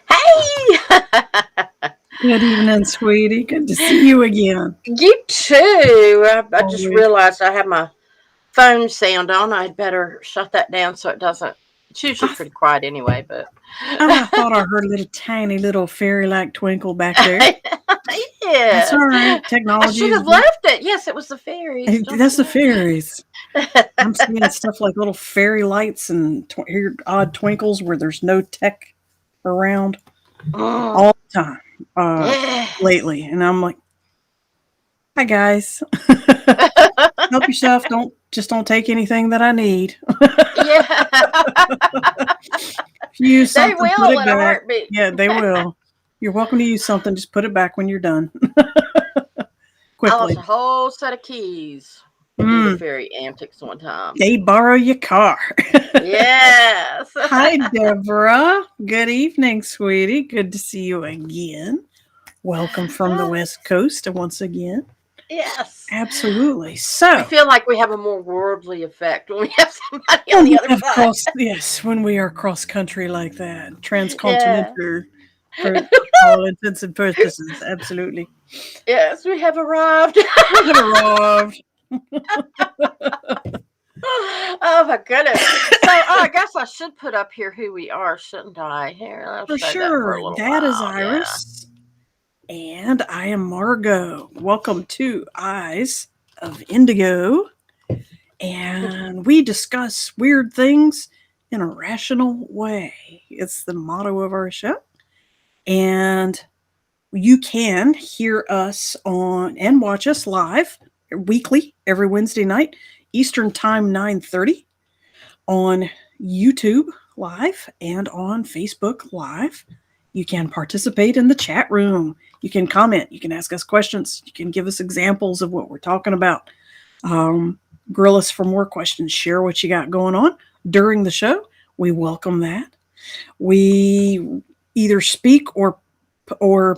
Hey! Good evening, sweetie. Good to see you again. You too. I just Always. realized I have my phone sound on. I'd better shut that down so it doesn't. It's usually I, pretty quiet anyway, but. I thought I heard a little tiny little fairy-like twinkle back there. That's all right. Yeah. I Technology should is have left it. Yes, it was the fairies. Don't that's you the know? fairies. I'm seeing stuff like little fairy lights and odd twinkles where there's no tech around Mm, all the time yes. lately, and I'm like, "Hi guys, help yourself. Don't take anything that I need. Yeah. If you use They something, put will it in a back. heartbeat. Yeah, they will. You're welcome to use something. Just put it back when you're done. I lost a Quickly. whole set of keys due to Mm, fairy antics one time. they borrow your car. Yes. Hi, Deborah. Good evening, sweetie. Good to see you again. Welcome from the West Coast once again. Yes. Absolutely. I So, feel like we have a more worldly effect when we have somebody on the other of side. course, yes, when we are cross country like that, Yeah. transcontinental for all intents and purposes. Absolutely. Yes, we have arrived. We have arrived. Oh my goodness. So I guess I should put up here who we are, shouldn't I? Here, I'll For show that for a sure. little That is while. Yeah. Iris. And I am Margot. Welcome to Eyes of Indigo. And we discuss weird things in a rational way. It's the motto of our show. And you can hear us on and watch us live weekly every Wednesday night, Eastern Time 9:30 on YouTube Live and on Facebook Live. You can participate in the chat room. You can comment. You can ask us questions. You can give us examples of what we're talking about. Um, Grill us for more questions. Share what you got going on during the show. We welcome that. We either speak or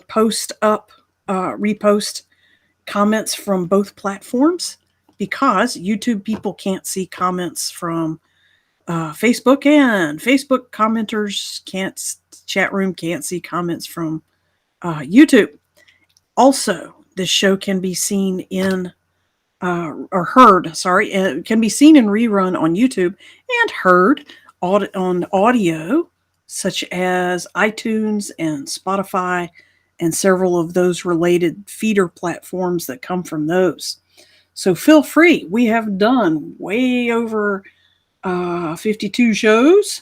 post up, repost comments from both platforms because YouTube people can't see comments from Facebook, and Facebook commenters can't, chat room can't see comments from YouTube. Also, this show can be seen in or heard, sorry, can be seen and rerun on YouTube and heard on audio, such as iTunes and Spotify and several of those related feeder platforms that come from those. So feel free. We have done way over 52 shows,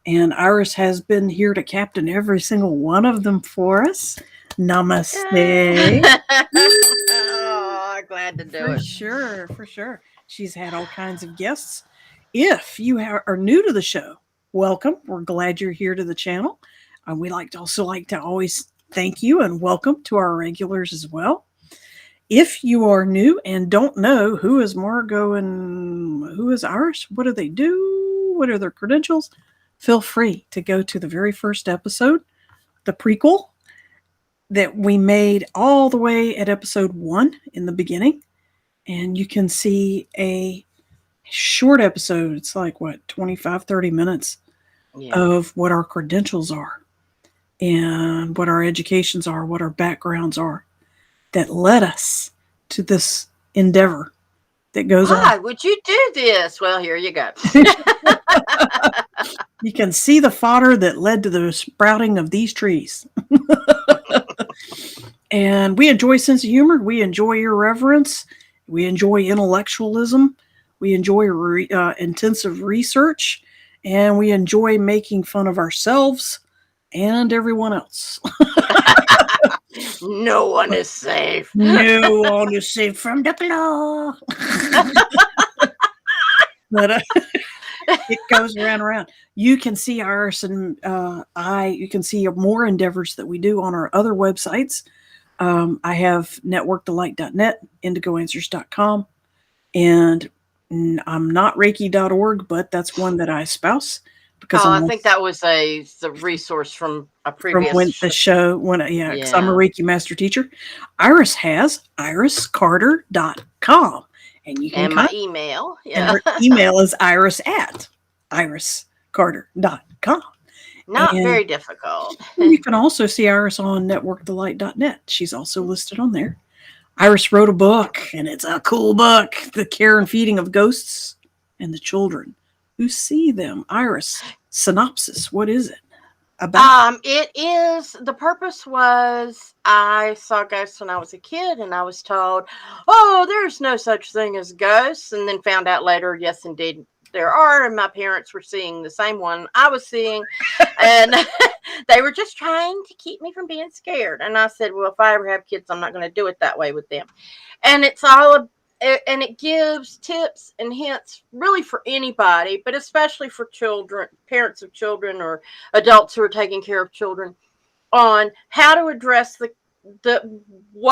and Iris has been here to captain every single one of them for us. Namaste. Oh, glad to do For it. sure, for sure. She's had all kinds of guests. If you are new to the show, welcome. We're glad you're here to the channel. We like to always thank you and welcome to our regulars as well. If you are new and don't know who is Margot and who is Iris, what do they do? What are their credentials? Feel free to go to the very first episode, the prequel that we made all the way at episode 1 in the beginning. And you can see a short episode. It's like, 25, 30 minutes Yeah. of what our credentials are and what our educations are, what our backgrounds are that led us to this endeavor that goes on. Why would you do this? Well, here you go. You can see the fodder that led to the sprouting of these trees. And we enjoy sense of humor. We enjoy irreverence. We enjoy intellectualism. We enjoy intensive research. And we enjoy making fun of ourselves and everyone else. No one is safe. No one is safe from the law. But it goes around and around. You can see ours and you can see more endeavors that we do on our other websites. I have networkthelight.net, indigoanswers.com, and I'm not reiki.org, but that's one that I espouse. because Oh, I I'm think that was the resource from a from previous when the show when yeah, because I'm a Yeah. Reiki master teacher. Iris has iriscarter.com, and you can And my contact, email. and Yeah. her email is iris@iriscarter.com. Not And very difficult. you can also see Iris on networkthelight.net. She's also listed on there. Iris wrote a book, and it's a cool book, The Care and Feeding of Ghosts and the Children Who See Them. Iris, synopsis, what is it about? It is the purpose was I saw ghosts when I was a kid and I was told, oh, there's no such thing as ghosts, and then found out later, yes, indeed there are, and my parents were seeing the same one I was seeing, and they were just trying to keep me from being scared. And I said, well, if I ever have kids, I'm not going to do it that way with them. And and it gives tips and hints really for anybody, but especially for children, parents of children, or adults who are taking care of children, on how to address the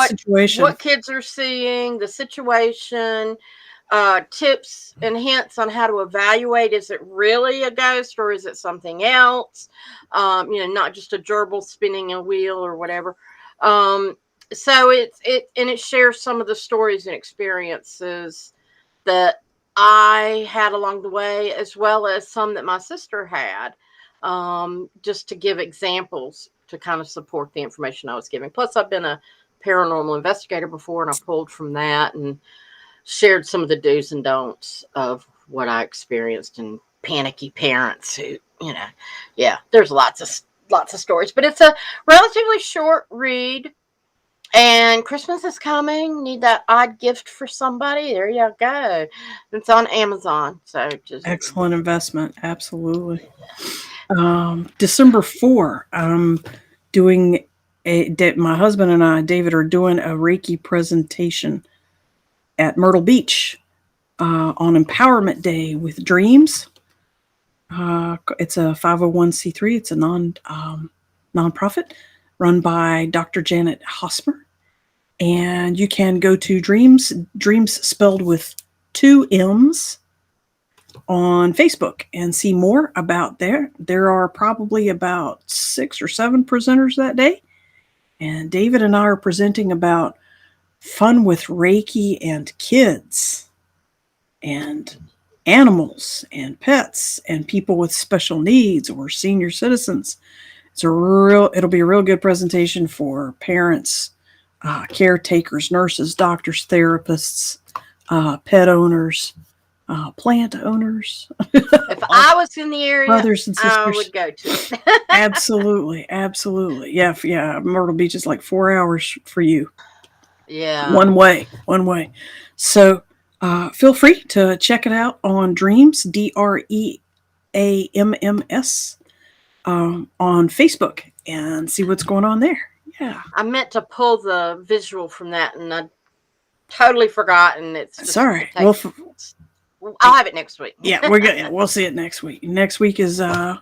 Situation. what kids are seeing, the situation, tips and hints on how to evaluate, is it really a ghost or is it something else, not just a gerbil spinning a wheel or whatever. So it shares some of the stories and experiences that I had along the way, as well as some that my sister had, just to give examples to kind of support the information I was giving. Plus, I've been a paranormal investigator before, and I pulled from that and shared some of the do's and don'ts of what I experienced, and panicky parents who, yeah, there's lots of stories, but it's a relatively short read. And Christmas is coming. Need that odd gift for somebody? There you go. It's on Amazon. So just Excellent investment. Absolutely. December 4, I'm doing my husband and I, David, are doing a Reiki presentation at Myrtle Beach on Empowerment Day with Dreams. It's a 501c3. It's a nonprofit run by Dr. Janet Hosmer. And you can go to Dreams spelled with 2 M's, on Facebook and see more about there. There are probably about 6 or 7 presenters that day. And David and I are presenting about fun with Reiki and kids and animals and pets and people with special needs or senior citizens. It'll be a real good presentation for parents, caretakers, nurses, doctors, therapists, pet owners, plant owners. if I was in the area, brothers and I sisters. would go to it. Absolutely. Yeah. Myrtle Beach is like 4 hours for you. Yeah. One way. So feel free to check it out on Dreams, DREAMMS, on Facebook and see what's going on there. Yeah. I meant to pull the visual from that, and I totally forgot. And it's just, all right. I'll have it next week. Yeah, we're good. Yeah, we'll see it next week. Next week is the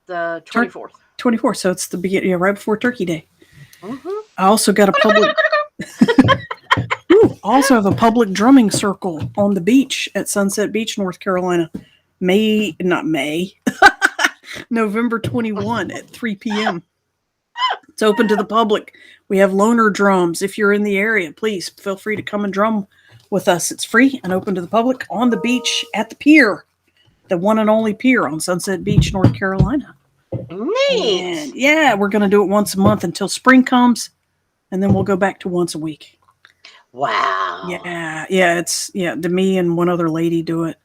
24th. 24th, so it's the beginning, right before Turkey Day. Mm-hmm. I also got a public. Also have a public drumming circle on the beach at Sunset Beach, North Carolina. November 21 at 3 p.m. It's open to the public. We have loner drums. If you're in the area, please feel free to come and drum with us. It's free and open to the public on the beach at the pier, the one and only pier on Sunset Beach, North Carolina. Neat. And yeah, we're going to do it once a month until spring comes, and then we'll go back to once a week. Wow. Yeah. To me and one other lady do it.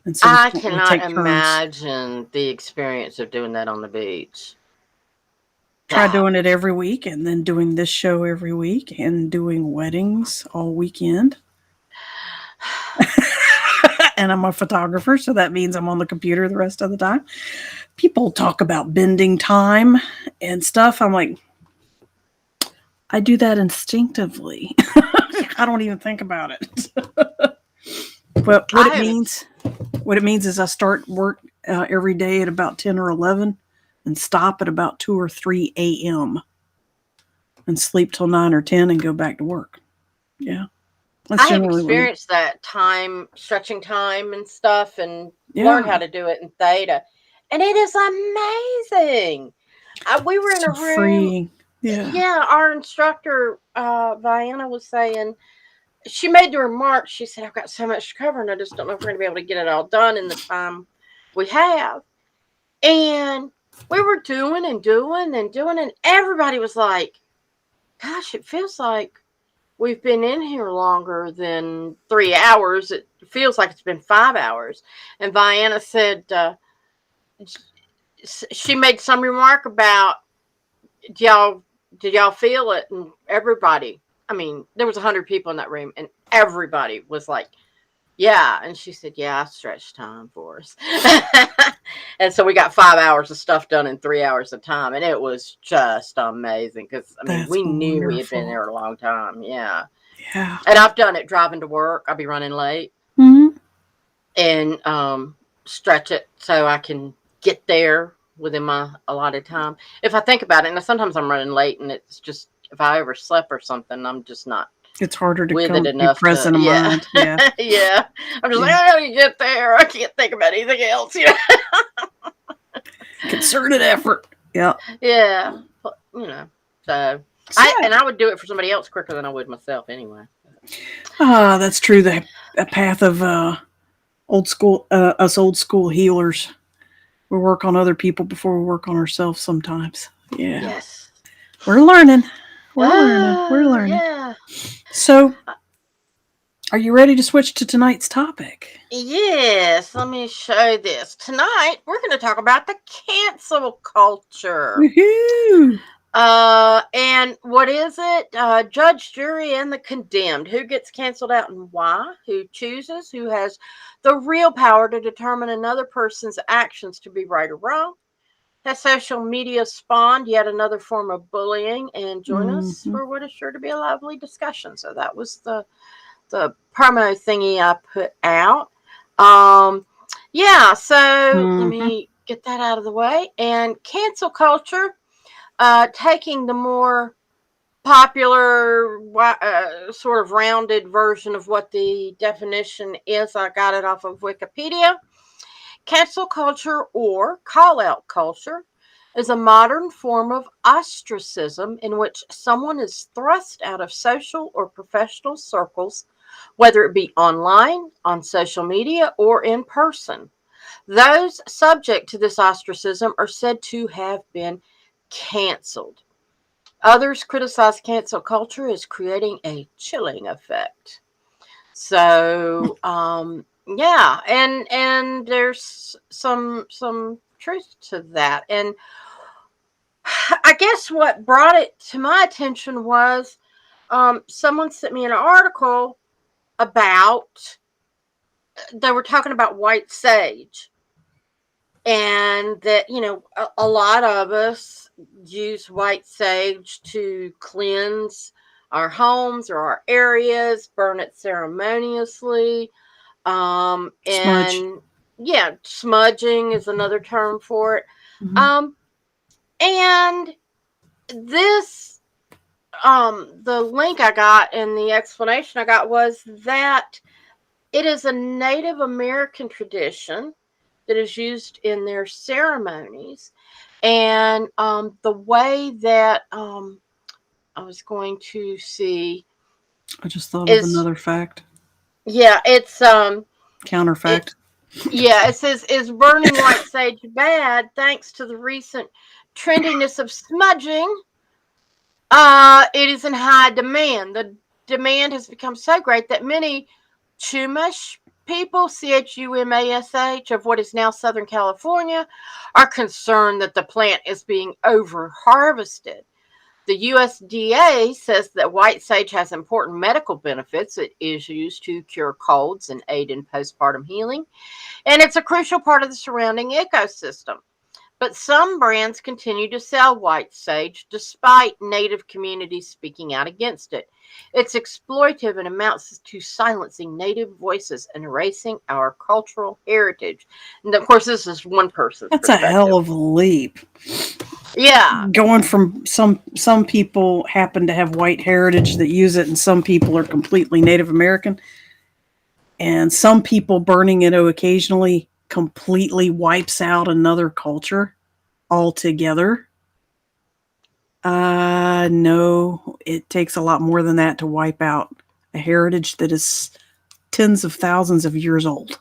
And so I cannot imagine the experience of doing that on the beach. Try doing it every week, and then doing this show every week, and doing weddings all weekend. And I'm a photographer, so that means I'm on the computer the rest of the time. People talk about bending time and stuff. I'm like, I do that instinctively. I don't even think about it. But what it means is I start work every day at about 10 or 11 and stop at about 2 or 3 a.m. and sleep till 9 or 10 and go back to work. Yeah. I have experienced that stretching time and stuff, and learned how to do it in Theta. and it is amazing. We were in So a room. freeing. Yeah. Yeah, our instructor, Vienna, was saying, she made the remark, she said, I've got so much to cover and I just don't know if we're going to be able to get it all done in the time we have. And we were doing, and everybody was like, gosh, it feels like we've been in here longer than 3 hours. It feels like it's been 5 hours. And Vienna said, she made some remark about, did y'all feel it? And everybody, I mean, there was 100 people in that room, and everybody was like, yeah. And she said, yeah, I stretched time for us. And so we got 5 hours of stuff done in 3 hours of time. And it was just amazing because, I mean, That's we knew we had wonderful. been there a long time. Yeah. Yeah. And I've done it driving to work. I'll be running late Mm-hmm. and stretch it so I can get there within my allotted time. If I think about it, and sometimes I'm running late and it's just, if I overslept or something, I'm just not It's harder to with come it be enough present to, of yeah. mind. Yeah. Yeah. I'm just like, Yeah. I gotta get there. I can't think about anything else. You know? Concerted effort. Yeah. Yeah. But, you know, so I would do it for somebody else quicker than I would myself anyway. That's true. The path of old school, us old school healers. We work on other people before we work on ourselves sometimes. Yeah. Yes. We're learning. We're learning. Yeah. So, are you ready to switch to tonight's topic? Yes, let me show this. Tonight, we're going to talk about the cancel culture. Woohoo! And what is it? Judge, jury, and the condemned. Who gets canceled out and why? Who chooses? Who has the real power to determine another person's actions to be right or wrong? Has social media spawned yet another form of bullying? And join us for what is sure to be a lively discussion. So that was the promo thingy I put out. Yeah, so let me get that out of the way. And cancel culture, taking the more popular sort of rounded version of what the definition is. I got it off of Wikipedia. Cancel culture, or call-out culture, is a modern form of ostracism in which someone is thrust out of social or professional circles, whether it be online, on social media, or in person. Those subject to this ostracism are said to have been canceled. Others criticize cancel culture as creating a chilling effect. So, yeah, and there's some truth to that. And I guess what brought it to my attention was someone sent me an article about, they were talking about white sage, and that, you know, a lot of us use white sage to cleanse our homes or our areas, burn it ceremoniously. Smudge. And yeah, smudging is another term for it. And this, the link I got and the explanation I got was that it is a Native American tradition that is used in their ceremonies. And the way that I was going to see, I just thought of another fact. Yeah, it's counterfact. It says, is burning white sage bad? Thanks to the recent trendiness of smudging, it is in high demand. The demand has become so great that many Chumash people, Chumash, of what is now Southern California, are concerned that the plant is being over-harvested. The USDA says that white sage has important medical benefits. It is used to cure colds and aid in postpartum healing, and it's a crucial part of the surrounding ecosystem. But some brands continue to sell white sage despite Native communities speaking out against it. It's exploitative and amounts to silencing Native voices and erasing our cultural heritage. And of course, this is one person's perspective. A hell of a leap. Yeah. Going from some people happen to have white heritage that use it, and some people are completely Native American. And some people burning it occasionally completely wipes out another culture altogether. No, it takes a lot more than that to wipe out a heritage that is tens of thousands of years old.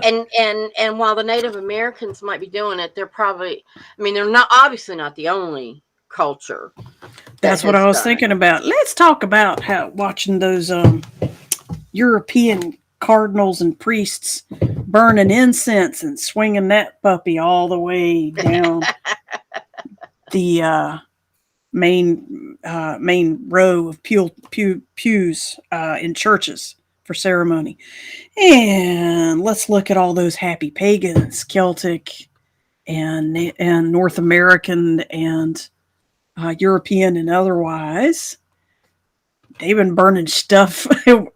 And while the Native Americans might be doing it, they're probably, I mean, they're not obviously not the only culture. That's what I was thinking about. Let's talk about how watching those European cardinals and priests burning incense and swinging that puppy all the way down the main row of pews in churches for ceremony. And let's look at all those happy pagans, Celtic and North American and European and otherwise. They've been burning stuff,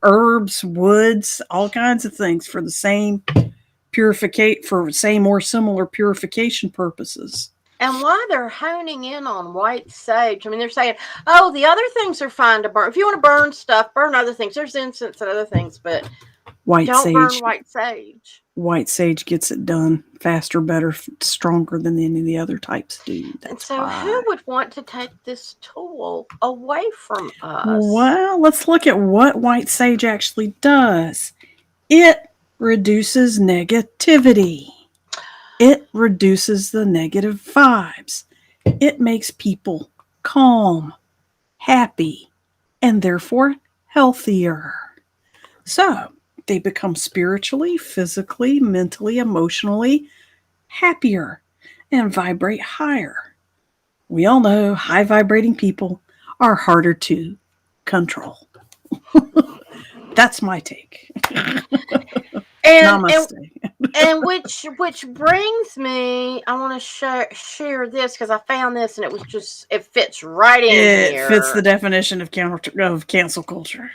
herbs, woods, all kinds of things for the same or similar purification purposes. And why they're honing in on white sage, I mean, they're saying, oh, the other things are fine to burn. If you want to burn stuff, burn other things. There's incense and other things, but don't burn white sage. White sage gets it done faster, better, stronger than any of the other types do. And so who would want to take this tool away from us? Well, let's look at what white sage actually does. It reduces negativity. It reduces the negative vibes. It makes people calm, happy, and therefore healthier. So they become spiritually, physically, mentally, emotionally happier and vibrate higher. We all know high vibrating people are harder to control. That's my take. And which brings me, I want to share this because I found this and it fits right in here. It fits the definition of cancel culture.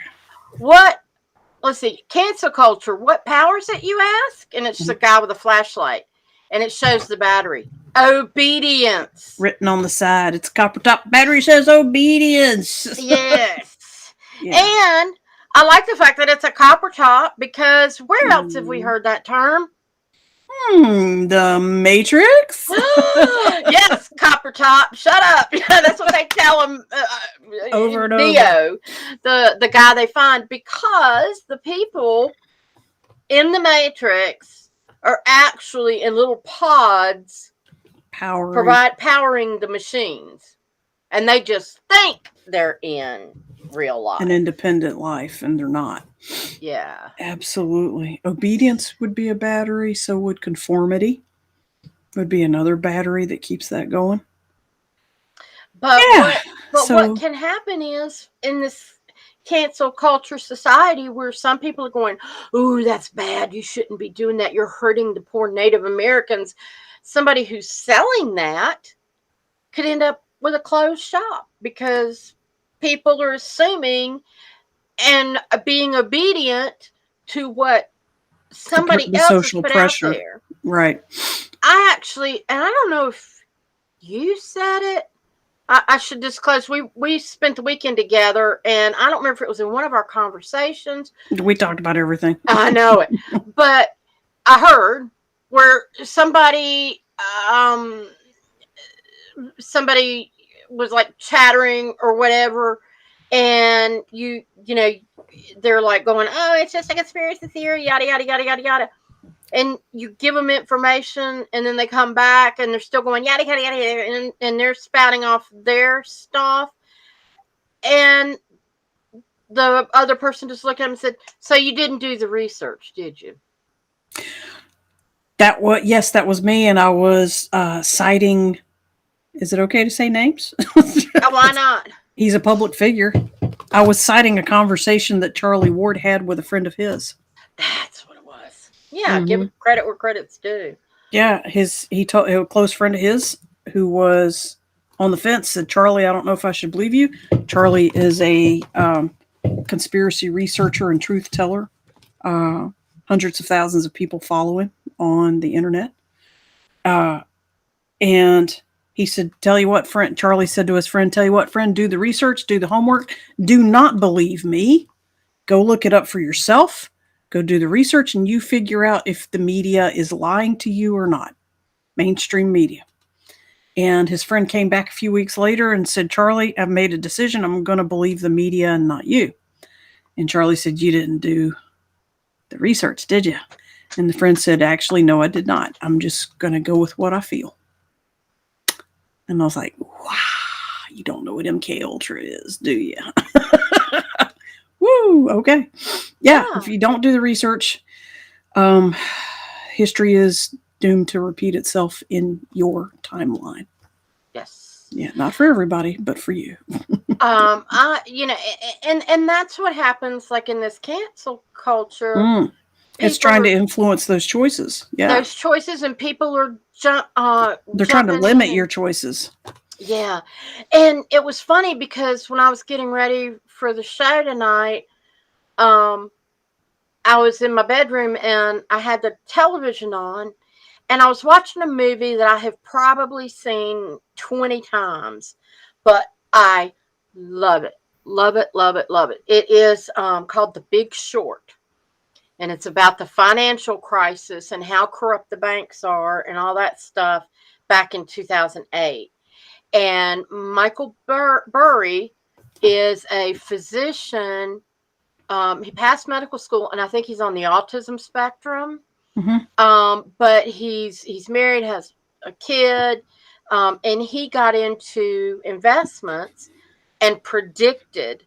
Let's see, cancel culture, what powers it, you ask? And it's just a guy with a flashlight. And it shows the battery. Obedience. Written on the side. It's a copper top battery, says obedience. Yes. Yeah. And I like the fact that it's a copper top because where else have we heard that term? The Matrix? Yes, copper top. Shut up. That's what they tell him. Over and Neo, the guy they find, because the people in the Matrix are actually in little pods powering the machines. And they just think they're in real life. An independent life, and they're not. Yeah. Absolutely. Obedience would be a battery, so would conformity. Would be another battery that keeps that going. But what can happen is in this cancel culture society where some people are going, ooh, that's bad. You shouldn't be doing that. You're hurting the poor Native Americans. Somebody who's selling that could end up with a closed shop because people are assuming and being obedient to what somebody else has put out there. Right. I actually, and I don't know if you said it, I should disclose, we spent the weekend together, and I don't remember if it was in one of our conversations. We talked about everything. I know it. But I heard where somebody was like chattering or whatever, and you know, they're like going, oh, it's just a conspiracy theory, yada, yada, yada, yada, yada. And you give them information, and then they come back, and they're still going, yada, yada, yada, yada, and they're spouting off their stuff. And the other person just looked at him and said, so you didn't do the research, did you? Yes, that was me, and I was citing, is it okay to say names? Why not? He's a public figure. I was citing a conversation that Charlie Ward had with a friend of his. That's what it was. Yeah, give credit where credit's due. Yeah, he told a close friend of his who was on the fence said, Charlie, I don't know if I should believe you. Charlie is a conspiracy researcher and truth teller. Hundreds of thousands of people follow him on the internet. And he said, tell you what, friend, Charlie said to his friend, tell you what, friend, do the research, do the homework. Do not believe me. Go look it up for yourself. Go do the research and you figure out if the media is lying to you or not. Mainstream media. And his friend came back a few weeks later and said, Charlie, I've made a decision. I'm going to believe the media and not you. And Charlie said, you didn't do the research, did you? And the friend said, actually, no, I did not. I'm just going to go with what I feel. And I was like, wow, you don't know what MK Ultra is, do you? Woo, okay. Yeah, if you don't do the research, history is doomed to repeat itself in your timeline. Yes. Yeah, not for everybody, but for you. And that's what happens like in this cancel culture. It's trying to influence those choices. Yeah. Those choices, and people are they're trying to limit your choices. Yeah. And it was funny because when I was getting ready for the show tonight, I was in my bedroom and I had the television on and I was watching a movie that I have probably seen 20 times, but I love it. Love it, love it, love it. It is called The Big Short. And it's about the financial crisis and how corrupt the banks are and all that stuff back in 2008. And Michael Burry is a physician. He passed medical school, and I think he's on the autism spectrum. But he's married, has a kid, and he got into investments and predicted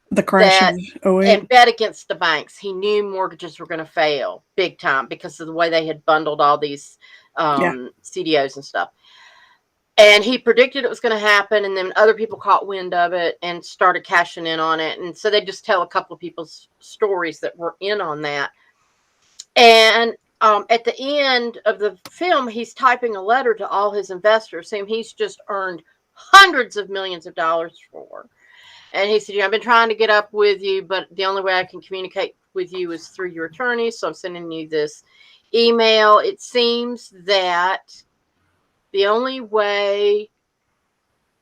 the crash of 08 and bet against the banks. He knew mortgages were going to fail big time because of the way they had bundled all these CDOs and stuff. And he predicted it was going to happen, and then other people caught wind of it and started cashing in on it. And so they just tell a couple of people's stories that were in on that. And at the end of the film, he's typing a letter to all his investors saying he's just earned hundreds of millions of dollars for. And he said, I've been trying to get up with you, but the only way I can communicate with you is through your attorney. So I'm sending you this email. It seems that the only way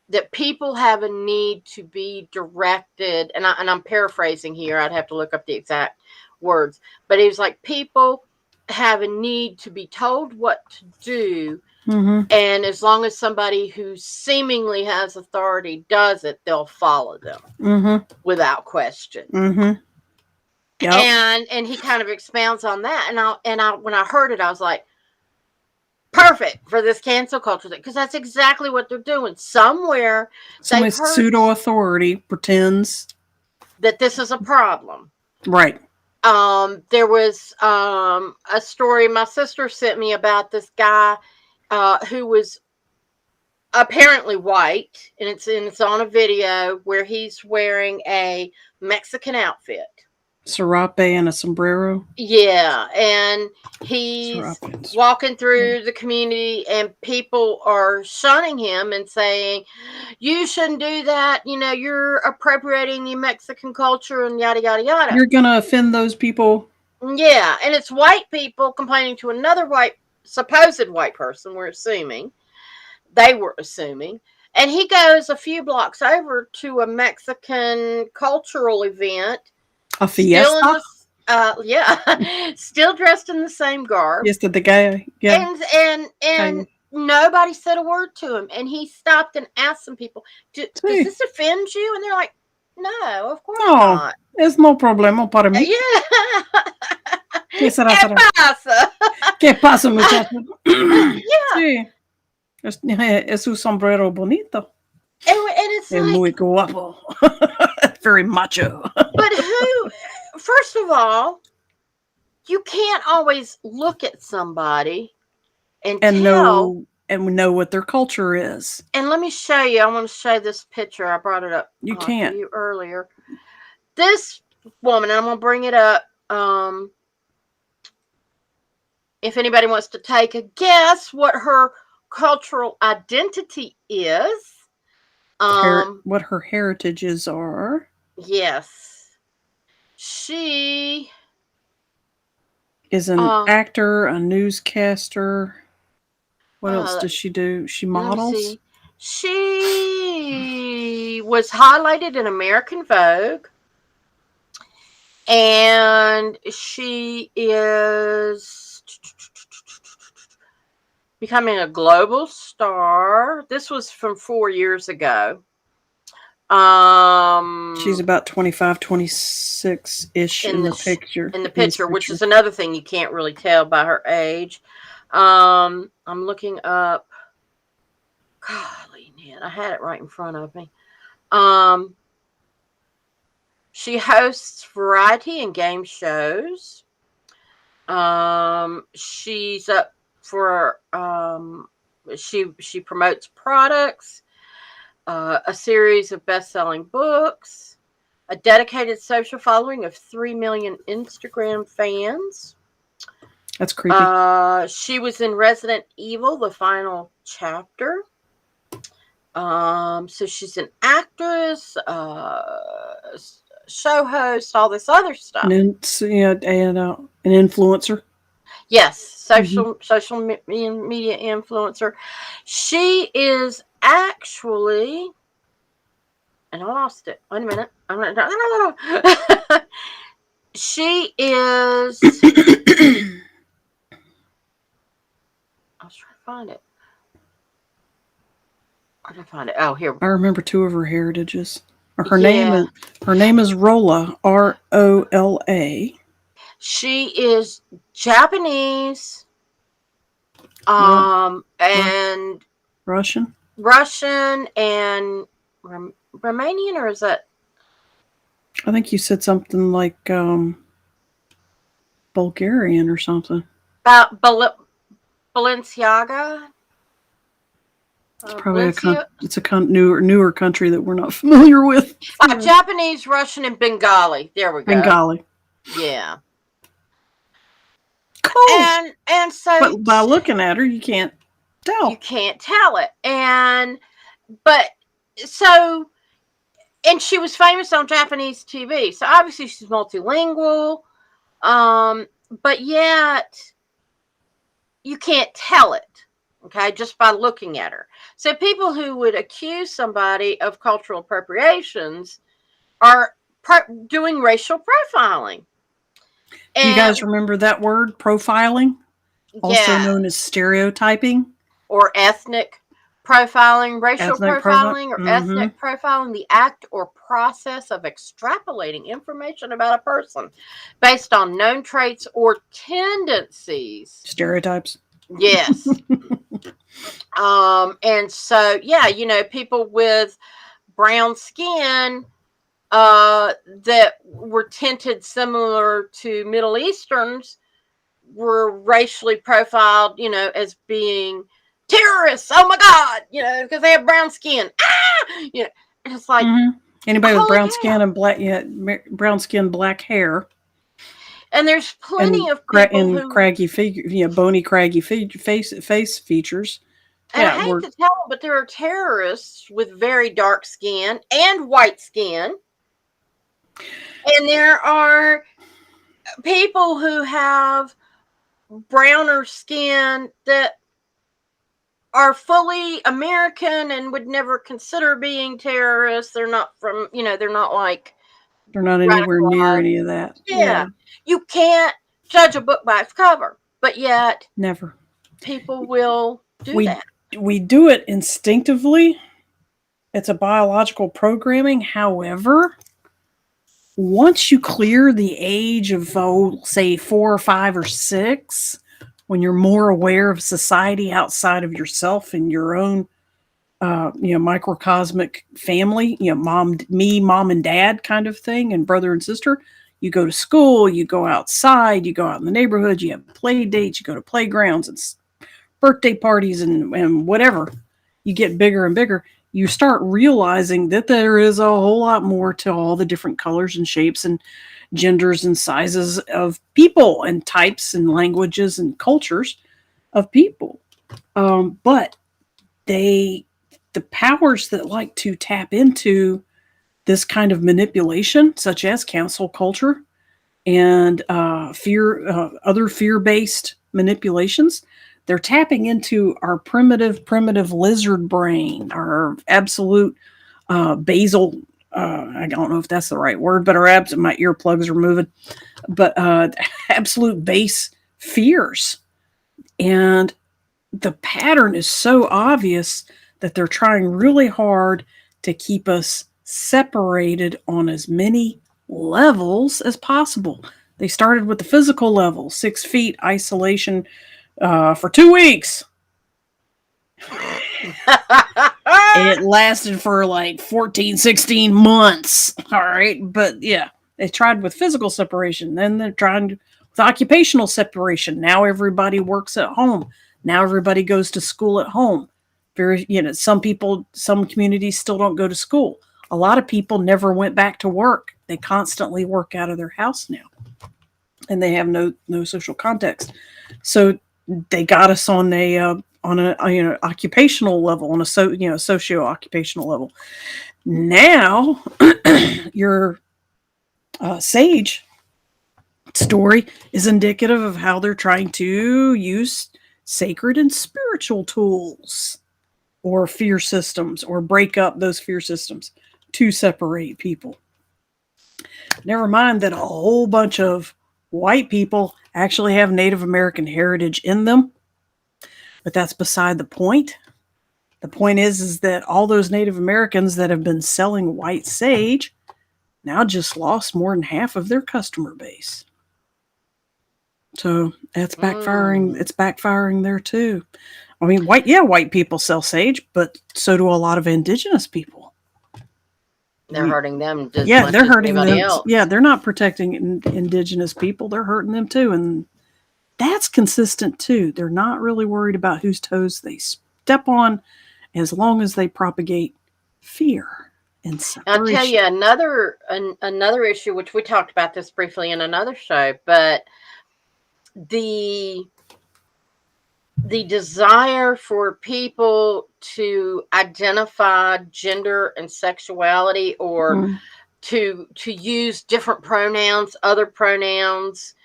that people have a need to be directed, and I'm paraphrasing here, I'd have to look up the exact words, but he was like, people have a need to be told what to do. And as long as somebody who seemingly has authority does it, they'll follow them without question. Yep. And he kind of expounds on that. And I when I heard it, I was like, perfect for this cancel culture thing, because that's exactly what they're doing. Somewhere, some pseudo authority pretends that this is a problem. Right. There was a story my sister sent me about this guy who was apparently white, and it's on a video where he's wearing a Mexican outfit. Serape and a sombrero. Yeah, and he's walking through the community and people are shunning him and saying, you shouldn't do that. You're appropriating the Mexican culture and yada, yada, yada. You're going to offend those people. Yeah, and it's white people complaining to another supposed white person, they were assuming. And he goes a few blocks over to a Mexican cultural event. A fiesta? Still dressed in the same garb. Yes, the guy. Yeah. And nobody said a word to him. And he stopped and asked some people, does this offend you? And they're like, no, of course not. Es no problema para mí. Yeah. ¿Qué pasa? ¿Qué pasa, muchacho? Yeah. Sí. Es un sombrero bonito. And it's like, muy guapo. Very macho. But first of all, you can't always look at somebody and know what their culture is. And let me show you. I want to show this picture. I brought it up you can't. For you earlier. This woman, and I'm going to bring it up. If anybody wants to take a guess what her cultural identity is. What her heritages are. Yes. She is an actor, a newscaster. What else does she do? She models? She was highlighted in American Vogue. and she is becoming a global star. This was from 4 years ago. She's about 25, 26-ish in the picture. In the picture, which is another thing you can't really tell by her age. I'm looking up. Golly, man, I had it right in front of me. She hosts variety and game shows. She's up for she promotes products, a series of best-selling books, a dedicated social following of 3 million Instagram fans. That's creepy. She was in Resident Evil, the final chapter. So she's an actress, show host, all this other stuff. And an influencer. Yes, social media influencer. She is actually, and I lost it. Wait a minute. She is. I was trying to find it. Where did I find it? Oh, here. I remember 2 of her heritages. Her name is Rolla, Rola. She is Japanese, and Russian and Romanian, or is that? I think you said something like Bulgarian or something. About Balenciaga. Probably it's a newer country that we're not familiar with. Japanese, Russian, and Bengali. There we go. Bengali. Yeah. Cool. And so, but by looking at her, you can't tell. You can't tell it. And she was famous on Japanese TV. So obviously she's multilingual. But yet you can't tell it. Okay, just by looking at her. So people who would accuse somebody of cultural appropriations are doing racial profiling. And you guys remember that word, profiling? Also known as stereotyping? Or ethnic profiling, racial profiling, or ethnic profiling, the act or process of extrapolating information about a person based on known traits or tendencies. Stereotypes. Yes. And so, people with brown skin that were tinted similar to Middle Easterns were racially profiled, as being terrorists. Oh my God, because they have brown skin. It's like anybody with brown skin and brown skin, black hair. And there's plenty of people who craggy figure, bony, craggy face features. And I hate to tell them, but there are terrorists with very dark skin and white skin. And there are people who have browner skin that are fully American and would never consider being terrorists. They're not from, they're not anywhere near any of that. Yeah. You can't judge a book by its cover, but yet never. People will do that. We do it instinctively. It's a biological programming. However, once you clear the age of, say 4 or 5 or 6, when you're more aware of society outside of yourself and your own, microcosmic family, mom and dad kind of thing, and brother and sister, you go to school, you go outside, you go out in the neighborhood, you have play dates, you go to playgrounds and birthday parties and whatever. You get bigger and bigger. You start realizing that there is a whole lot more to all the different colors and shapes and genders and sizes of people and types and languages and cultures of people. But the powers that like to tap into this kind of manipulation, such as cancel culture and other fear-based manipulations, they're tapping into our primitive lizard brain, our absolute basal I don't know if that's the right word, but my earplugs are moving, but absolute base fears. And the pattern is so obvious that they're trying really hard to keep us separated on as many levels as possible. They started with the physical level, 6 feet isolation for 2 weeks. And it lasted for like 14, 16 months. All right. But yeah, they tried with physical separation. Then they're trying with occupational separation. Now everybody works at home. Now everybody goes to school at home. Some communities still don't go to school. A lot of people never went back to work. They constantly work out of their house now. And they have no social context. So they got us on a occupational level, on a socio-occupational level. Now your Sage story is indicative of how they're trying to use sacred and spiritual tools or fear systems, or break up those fear systems to separate people. Never mind that a whole bunch of white people actually have Native American heritage in them. But that's beside the point. The point is that all those Native Americans that have been selling white sage now just lost more than half of their customer base. So that's backfiring. It's backfiring there too. I mean, white people sell sage, but so do a lot of indigenous people. They're hurting them just yeah, much they're as hurting them. else. Yeah, they're not protecting indigenous people. They're hurting them too, and that's consistent too. They're not really worried about whose toes they step on, as long as they propagate fear and separation. I'll tell you another issue, which we talked about this briefly in another show, but the desire for people to identify gender and sexuality, or to use different pronouns, other pronouns.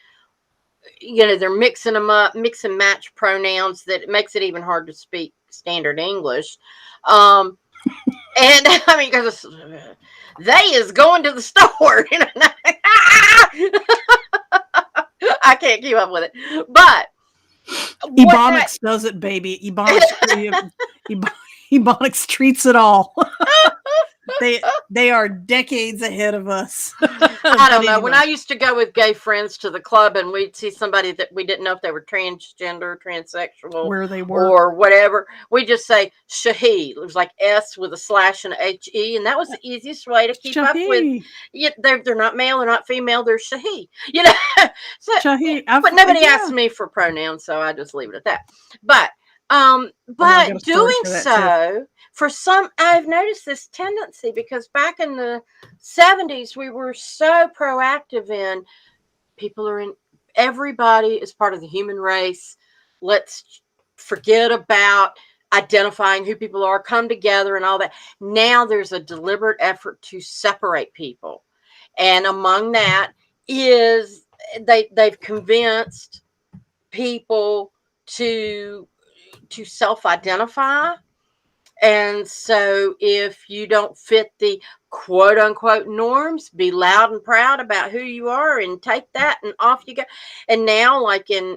They're mixing them up, mix and match pronouns that makes it even hard to speak standard English. And I mean, because they is going to the store. I can't keep up with it. But Ebonics does it, baby. Ebonics treats it all. They are decades ahead of us. I don't know. When I used to go with gay friends to the club and we'd see somebody that we didn't know if they were transgender, transsexual, where they were, or whatever, we just say shahi. It was like S with a slash and a HE, and that was the easiest way to keep up with. Yeah, they're not male, they're not female, they're shahi. So, shahi. But nobody asked me for pronouns, so I just leave it at that. But doing so. For some, I've noticed this tendency, because back in the 70s, we were so proactive in everybody is part of the human race. Let's forget about identifying who people are, come together and all that. Now there's a deliberate effort to separate people. And among that is they've convinced people to self-identify. And so if you don't fit the quote unquote norms, be loud and proud about who you are and take that and off you go. And now, like in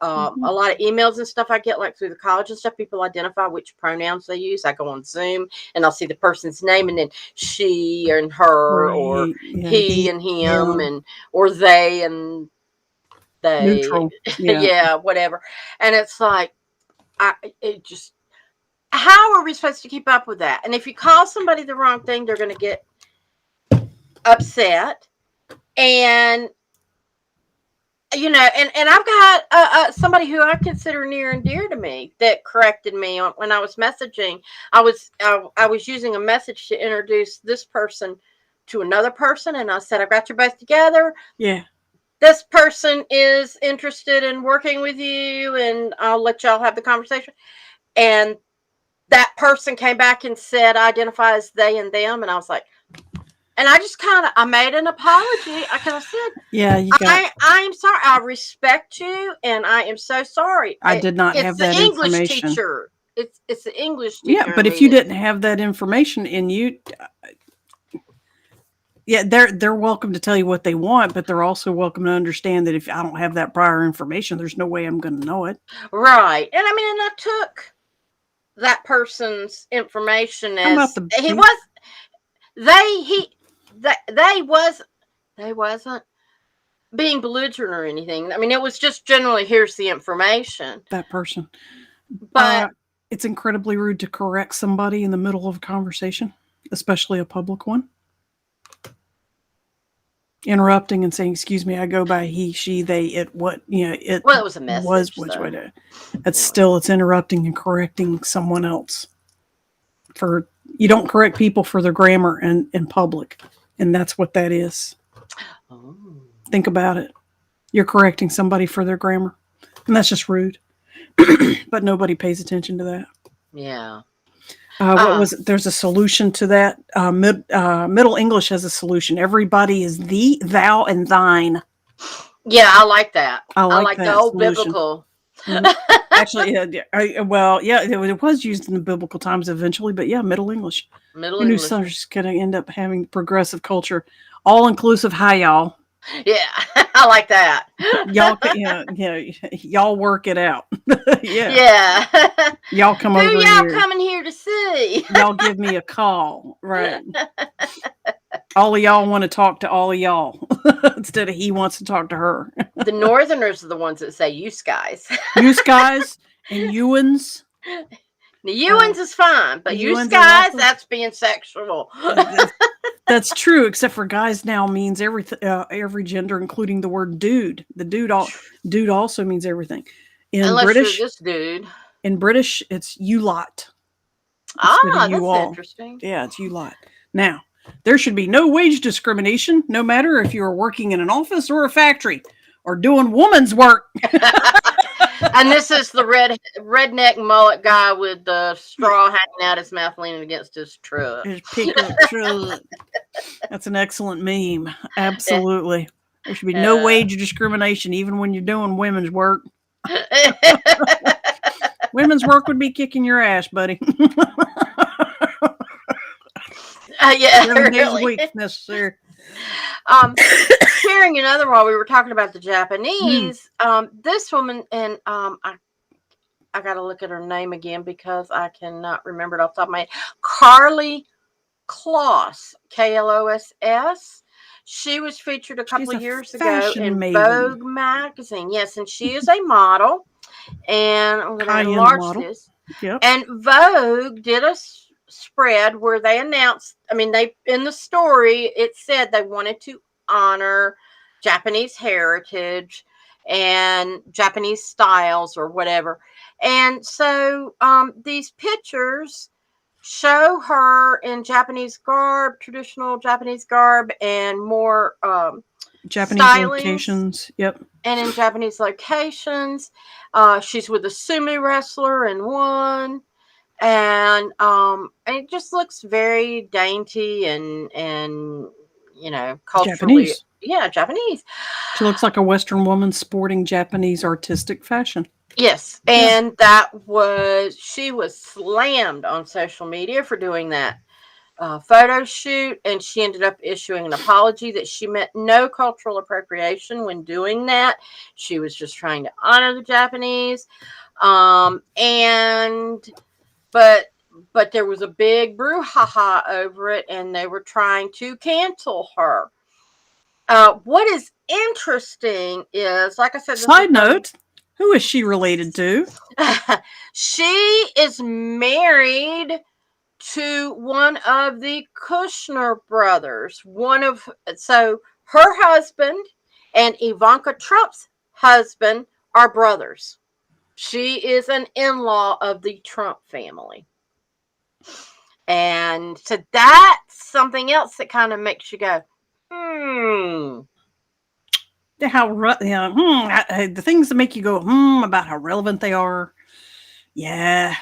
a lot of emails and stuff I get, like through the college and stuff, people identify which pronouns they use. I go on Zoom and I'll see the person's name and then she and her, or he and him, and or they and they. Neutral. Yeah, whatever. And it's like, how are we supposed to keep up with that? And if you call somebody the wrong thing, they're going to get upset. And, and I've got somebody who I consider near and dear to me that corrected me when I was messaging. I was using a message to introduce this person to another person. And I said, I got you both together. Yeah. This person is interested in working with you, and I'll let y'all have the conversation. And that person came back and said, identify as they and them. And I was like, and I just I made an apology, because I said, yeah, I'm sorry. I respect you, and I am so sorry. I did not have that information. English teacher. It's the English teacher. Yeah, but if you didn't have that information in you, Yeah, they're welcome to tell you what they want, but they're also welcome to understand that if I don't have that prior information, there's no way I'm going to know it. Right. And I mean, and I took that person's information How about as the he was, they was, they wasn't being belligerent or anything. I mean, it was just generally, here's the information. that person? But It's incredibly rude to correct somebody in the middle of a conversation, especially a public one. Interrupting and saying, "Excuse me, I go by he, she, they, it, what, it well, it was a message. was which way to." That's still, it's interrupting and correcting someone else. For you don't correct people for their grammar in public, and that's what that is. Oh. Think about it. You're correcting somebody for their grammar, and that's just rude. But nobody pays attention to that. Yeah. What was it? There's a solution to that. Middle English has a solution. Everybody is thee, thou, and thine. Yeah, I like that. I like the that old solution. biblical. Actually, it was used in the biblical times eventually, but yeah, Middle English. Middle Who knew English. Southerners going to end up having progressive culture, all inclusive? Hi, y'all. Yeah, I like that. Y'all, y'all work it out. Yeah. Y'all come Who over y'all here. coming here to see? Y'all give me a call, right? All of y'all want to talk to all of y'all instead of he wants to talk to her. The Northerners are the ones that say "you guys." You guys and Ewans. The Ewans is fine, but you Ewans are guys, welcome. that's being sexual. That's true, except for guys now means every gender, including the word dude. The dude also means everything. Unless you're this dude. In British, it's you lot. That's all. interesting. Yeah, it's you lot. Now, there should be no wage discrimination, no matter if you are working in an office or a factory or doing woman's work. And this is the redneck mullet guy with the straw hanging out his mouth, leaning against his truck. His pickup truck. That's an excellent meme. Absolutely. There should be no wage discrimination, even when you're doing women's work. Women's work would be kicking your ass, buddy. Yeah, 7 days a really. week if necessary. Sharing another while we were talking about the Japanese, this woman, and I got to look at her name again because I cannot remember it off the top of my head. Karlie Kloss, Kloss. She was featured a couple of years ago in Vogue magazine. Yes, and she is a model. And I'm going to enlarge this. Yep. And Vogue did a spread where they announced, in the story, it said they wanted to honor Japanese heritage and Japanese styles or whatever. And so these pictures show her in Japanese garb, traditional Japanese garb, and more Japanese locations. Yep. And in Japanese locations. She's with a sumo wrestler in one. And it just looks very dainty and culturally Japanese. Yeah, Japanese. She looks like a Western woman sporting Japanese artistic fashion. Yes, and she was slammed on social media for doing that photo shoot, and she ended up issuing an apology that she meant no cultural appropriation when doing that. She was just trying to honor the Japanese, but there was a big brouhaha over it, and they were trying to cancel her. What is interesting is, like I said, side note, who is she related to? She is married to one of the Kushner brothers. So her husband and Ivanka Trump's husband are brothers. She is an in-law of the Trump family. And so that's something else that kind of makes you go, the things that make you go, about how relevant they are. Yeah.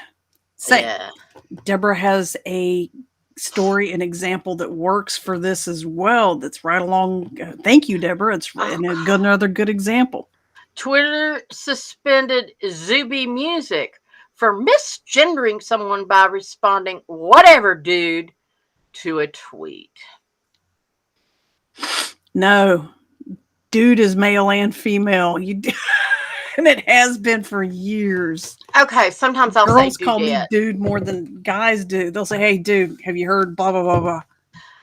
Deborah has a story, an example that works for this as well. That's right along. Thank you, Deborah. It's another good example. Twitter suspended Zuby Music for misgendering someone by responding, "whatever, dude," to a tweet. No, dude is male and female. And it has been for years. Okay, sometimes I'll say Girls call me dudette. dude more than guys do. They'll say, "Hey, dude, have you heard blah blah blah blah?"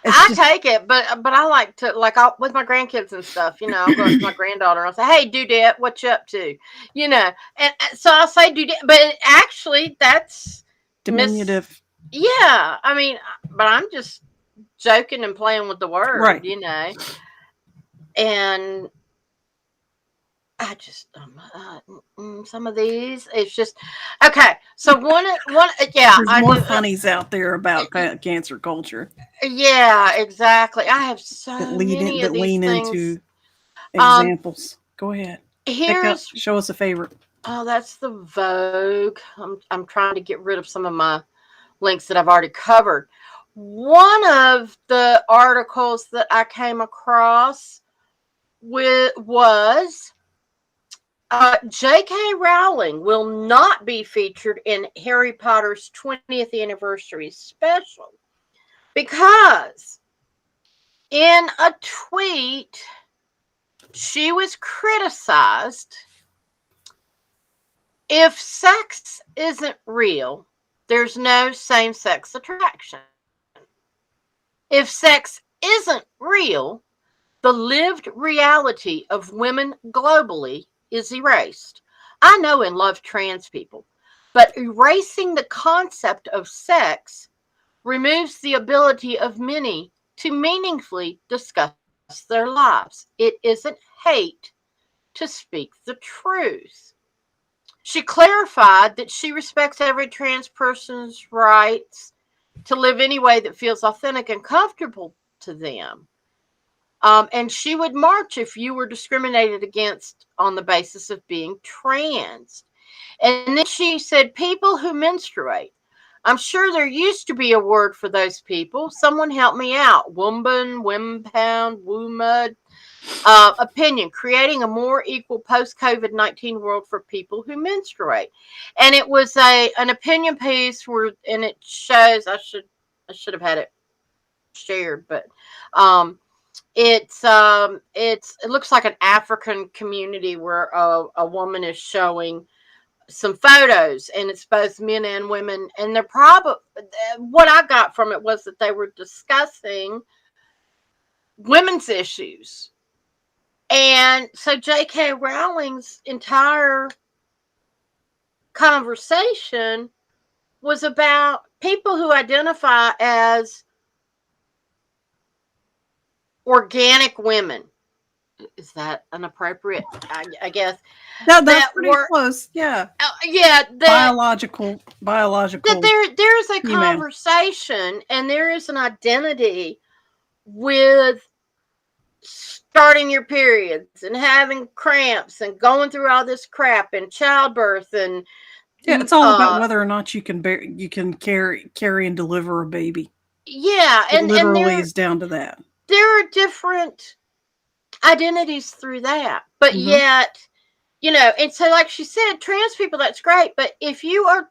It's I just take it, but I like to with my grandkids and stuff. I'll go up to my granddaughter and I'll say, "Hey, dudette, what you up to?" And so I'll say dudette, but actually that's Miss. diminutive. Yeah, I mean, but I'm just joking and playing with the word, Right. And I just some of these it's just okay. So one yeah, There's I more do. funnies out there about cancer culture Yeah, exactly. I have so many that of these lean things. into Um, examples. Go ahead. Pick up. here's Show us a favorite. oh, that's the Vogue. I'm trying to get rid of some of my links that I've already covered. One of the articles that I came across was J.K. Rowling will not be featured in Harry Potter's 20th anniversary special because in a tweet she was criticized. If sex isn't real, there's no same sex attraction. If sex isn't real, the lived reality of women globally is erased. I know and love trans people, but erasing the concept of sex removes the ability of many to meaningfully discuss their lives. It isn't hate to speak the truth. She clarified that she respects every trans person's rights to live any way that feels authentic and comfortable to them. And she would march if you were discriminated against on the basis of being trans. And then she said, people who menstruate. I'm sure there used to be a word for those people. Someone help me out. Woomban, Wimpound, Woomud. Opinion, creating a more equal post COVID-19 world for people who menstruate. And it was an opinion piece and it shows, I should have had it shared, but um, it looks like an African community where a woman is showing some photos, and it's both men and women, and they're probably what I got from it was that they were discussing women's issues. And so J.K. Rowling's entire conversation was about people who identify as organic women. Is that inappropriate? I guess No, that's that pretty were close. Yeah. yeah, Biological. that there's a female. conversation and there is an identity with starting your periods and having cramps and going through all this crap and childbirth and Yeah, it's all about whether or not you can carry and deliver a baby. yeah, It and literally is down to that. there are different identities through that, but Mhm. yet and so like she said, trans people, that's great, but if you are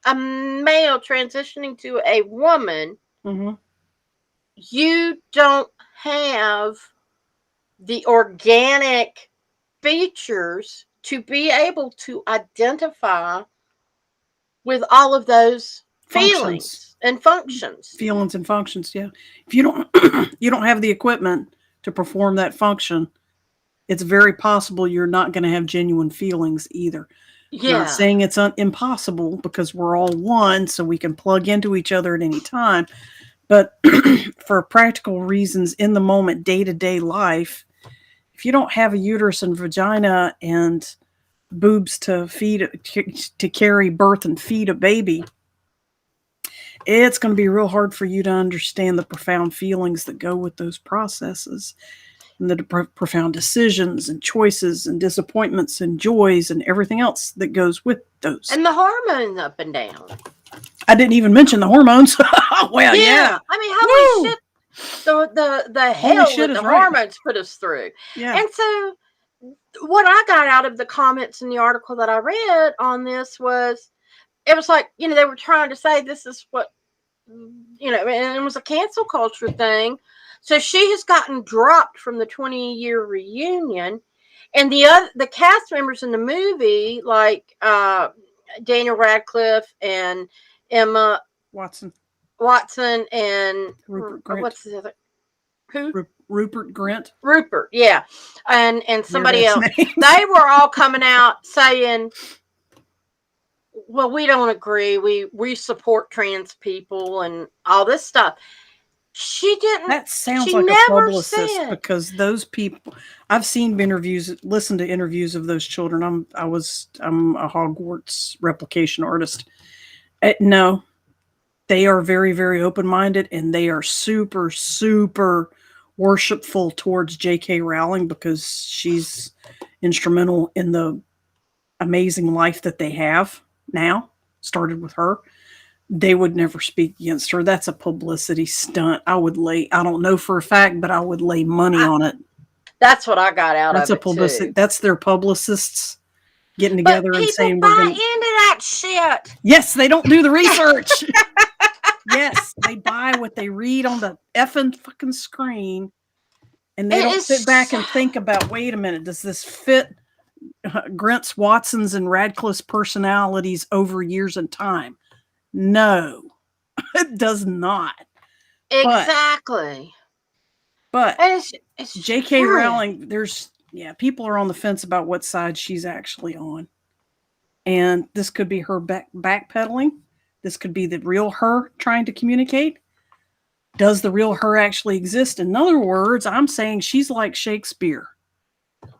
a male transitioning to a woman, Mhm. you don't have the organic features to be able to identify with all of those Functions. feelings and functions. Feelings and functions, yeah. If you don't you don't have the equipment to perform that function, it's very possible you're not going to have genuine feelings either. Not Yeah. saying it's impossible because we're all one, so we can plug into each other at any time. But for practical reasons, in the moment, day to day life, if you don't have a uterus and vagina and boobs to carry, birth, and feed a baby, it's going to be real hard for you to understand the profound feelings that go with those processes and the profound decisions and choices and disappointments and joys and everything else that goes with those. And the hormones up and down. I didn't even mention the hormones. Well, yeah. I mean, holy shit. The hell shit that is the right. hormones put us through. Yeah. And so what I got out of the comments in the article that I read on this was, it was like, they were trying to say this is what, and it was a cancel culture thing. So she has gotten dropped from the 20-year reunion, and the cast members in the movie, like Daniel Radcliffe and Emma Watson. And Rupert Grint. what's the other? Who? Rupert Grint. Rupert, yeah, and somebody else. Names. They were all coming out saying, "Well, we don't agree. We support trans people and all this stuff." She didn't. That sounds she like a never publicist said. because those people. I've seen interviews, listened to interviews of those children. I'm a Hogwarts replication artist. No, they are very, very open-minded, and they are super, super worshipful towards J.K. Rowling because she's instrumental in the amazing life that they have now. Started with her. They would never speak against her. That's a publicity stunt. I don't know for a fact, but I would lay money on it. That's what I got out That's of a publicity. Too. That's their publicists getting together and saying we're going into that shit. Yes, they don't do the research. Yes, they buy what they read on the effing fucking screen, and they don't sit back and think about, wait a minute, does this fit Grint's, Watson's, and Radcliffe's personalities over years and time? No, it does not. Exactly. But it's J.K. Rowling, people are on the fence about what side she's actually on. And this could be her backpedaling. This could be the real her trying to communicate. Does the real her actually exist? In other words, I'm saying she's like Shakespeare.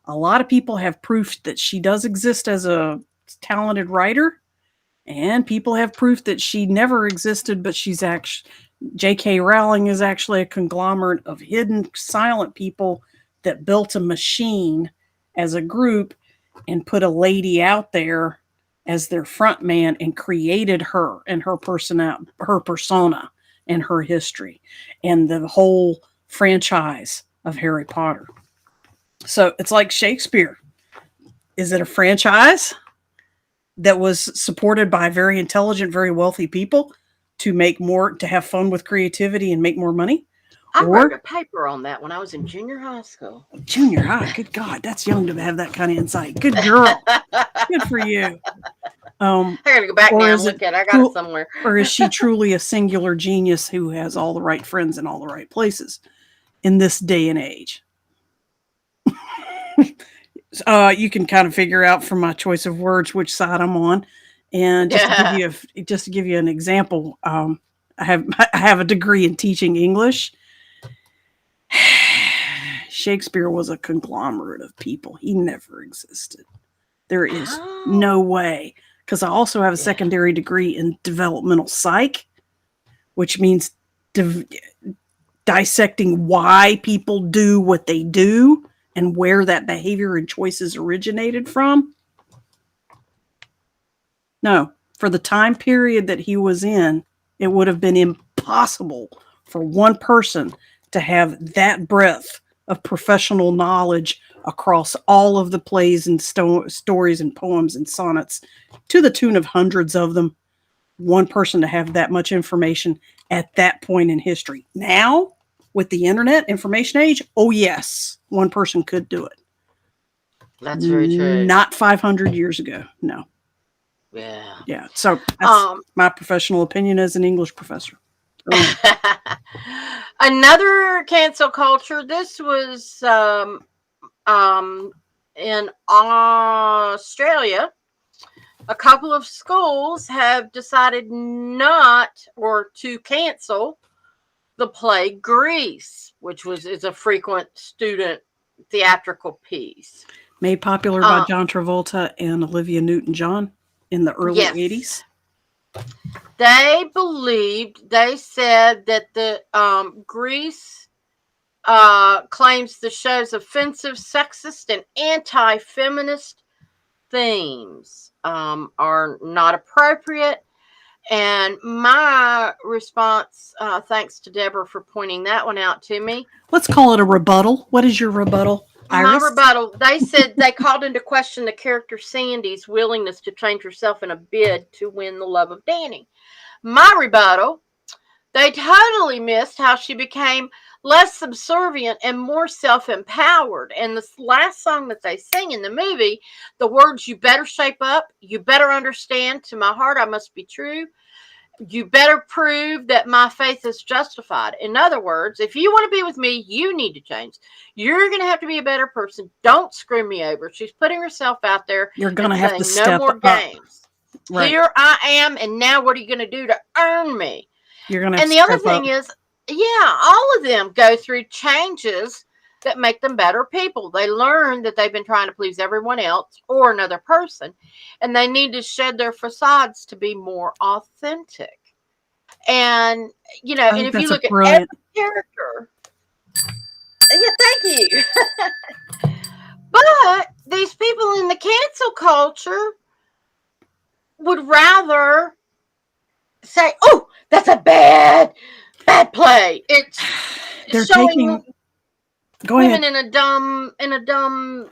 A lot of people have proof that she does exist as a talented writer. And people have proof that she never existed, but she's actually, J.K. Rowling is actually a conglomerate of hidden, silent people that built a machine as a group and put a lady out there as their front man and created her and her persona and her history and the whole franchise of Harry Potter. So it's like Shakespeare. Is it a franchise that was supported by very intelligent, very wealthy people to have fun with creativity and make more money? I wrote a paper on that when I was in junior high school. Junior high? Good God, that's young to have that kind of insight. Good girl. Good for you. I got to go back now and look at it. I got it somewhere. Or is she truly a singular genius who has all the right friends in all the right places in this day and age? You can kind of figure out from my choice of words which side I'm on. And just to give you an example, I have a degree in teaching English. Shakespeare was a conglomerate of people. He never existed. There is no way. Because I also have a secondary degree in developmental psych, which means dissecting why people do what they do and where that behavior and choices originated from. No, for the time period that he was in, it would have been impossible for one person to have that breadth of professional knowledge across all of the plays and stories and poems and sonnets to the tune of hundreds of them. One person to have that much information at that point in history. Now, with the internet information age, oh yes, one person could do it. That's very true. Not 500 years ago. No. Yeah. Yeah. So that's my professional opinion as an English professor. Another cancel culture. This was in Australia. A couple of schools have decided not or to cancel the play Grease, which is a frequent student theatrical piece. Made popular by John Travolta and Olivia Newton-John in the early 80s. They said that the Grease claims the show's offensive, sexist, and anti-feminist themes are not appropriate. And my response, thanks to Deborah for pointing that one out to me. Let's call it a rebuttal. What is your rebuttal, Iris? My rebuttal, they said they called into question the character Sandy's willingness to change herself in a bid to win the love of Danny. My rebuttal, they totally missed how she became less subservient, and more self-empowered. And this last song that they sing in the movie, the words, "You better shape up, you better understand, to my heart I must be true. You better prove that my faith is justified." In other words, if you want to be with me, you need to change. You're going to have to be a better person. Don't screw me over. She's putting herself out there. You're going to have to saying, step no more up. games. Right. Here I am, and now what are you going to do to earn me? You're going to have and to the other step thing up. is, yeah, all of them go through changes that make them better people. They learn that they've been trying to please everyone else or another person, and they need to shed their facades to be more authentic. And, you know, I and think if you that's a look at every brilliant. character, yeah, thank you. But these people in the cancel culture would rather say, "Oh, that's a bad play." It's They're showing taking. Go women ahead. in a dumb.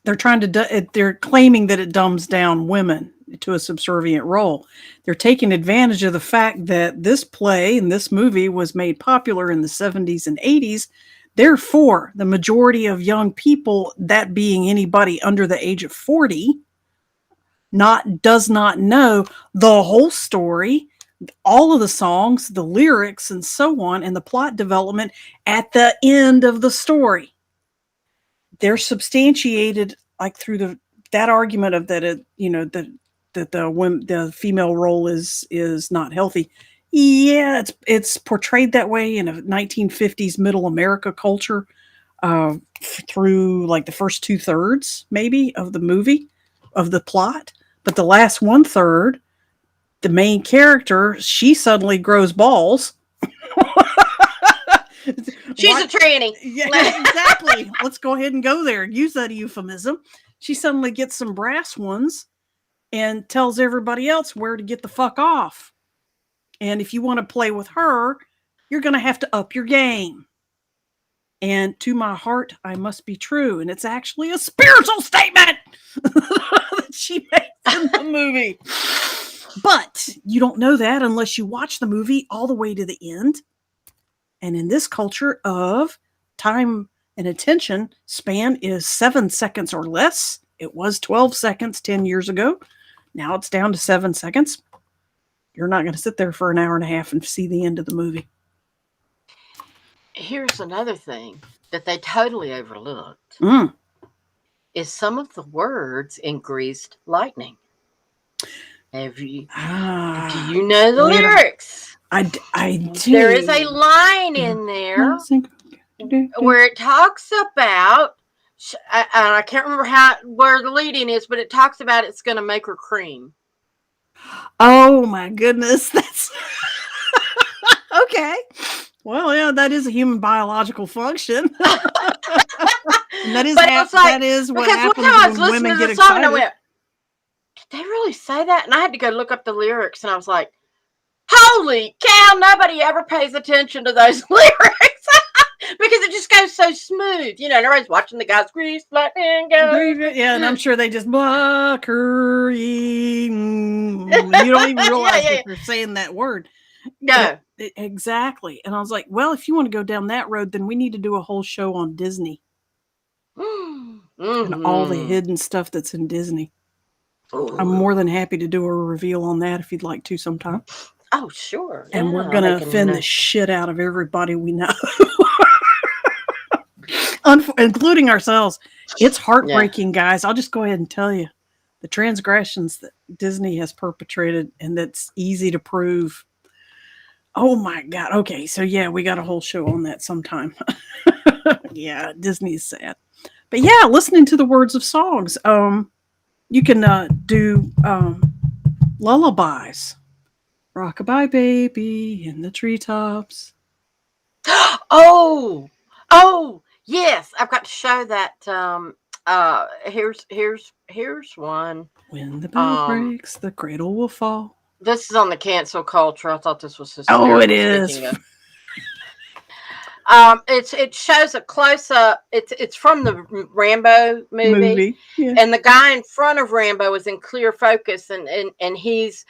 They're trying to. They're claiming that it dumbs down women to a subservient role. They're taking advantage of the fact that this play and this movie was made popular in the 70s and 80s. Therefore, the majority of young people, that being anybody under the age of 40, does not know the whole story, all of the songs, the lyrics, and so on, and the plot development at the end of the story. They're substantiated like through that argument of that the female role is not healthy. Yeah, it's portrayed that way in a 1950s middle America culture through like the first 2/3 maybe of the movie, of the plot, but the last 1/3, the main character, she suddenly grows balls. She's a tranny. Yeah, exactly. Let's go ahead and go there. Use that euphemism. She suddenly gets some brass ones and tells everybody else where to get the fuck off. And if you want to play with her, you're going to have to up your game. And to my heart, I must be true. And it's actually a spiritual statement that she makes in the movie. But you don't know that unless you watch the movie all the way to the end. And in this culture of time and attention span is 7 seconds or less. It was 12 seconds 10 years ago. Now it's down to 7 seconds. You're not going to sit there for an hour and a half and see the end of the movie. Here's another thing that they totally overlooked. Is some of the words in Greased Lightning. Do you know the lyrics? I do. There is a line in there where it talks about, I can't remember where the lead-in is, but it talks about it's going to make her cream. Oh my goodness, that's okay. Well, yeah, that is a human biological function. And that is that is what happens when women get excited. And I went, did they really say that? And I had to go look up the lyrics, and I was like, holy cow, nobody ever pays attention to those lyrics because it just goes so smooth, you know, and everybody's watching the guys Grease Lightning go. Yeah, and I'm sure they just Buckery. You don't even realize that they're saying that word. No. Exactly. And I was like, well, if you want to go down that road, then we need to do a whole show on Disney. And all the hidden stuff that's in Disney. I'm more than happy to do a reveal on that if you'd like to sometime. Oh, sure. And we're going to offend the shit out of everybody we know. Including ourselves. It's heartbreaking, guys. I'll just go ahead and tell you. The transgressions that Disney has perpetrated, and that's easy to prove. Oh my God. Okay. So yeah, we got a whole show on that sometime. Yeah. Disney's sad. But yeah, listening to the words of songs. You can do lullabies. Rockabye baby in the treetops. Oh, yes. I've got to show that. Here's one. When the bell breaks, the cradle will fall. This is on the cancel culture. I thought this was hysterical. Oh, it is. It shows a close up. It's from the Rambo movie. Yeah. And the guy in front of Rambo is in clear focus, and he's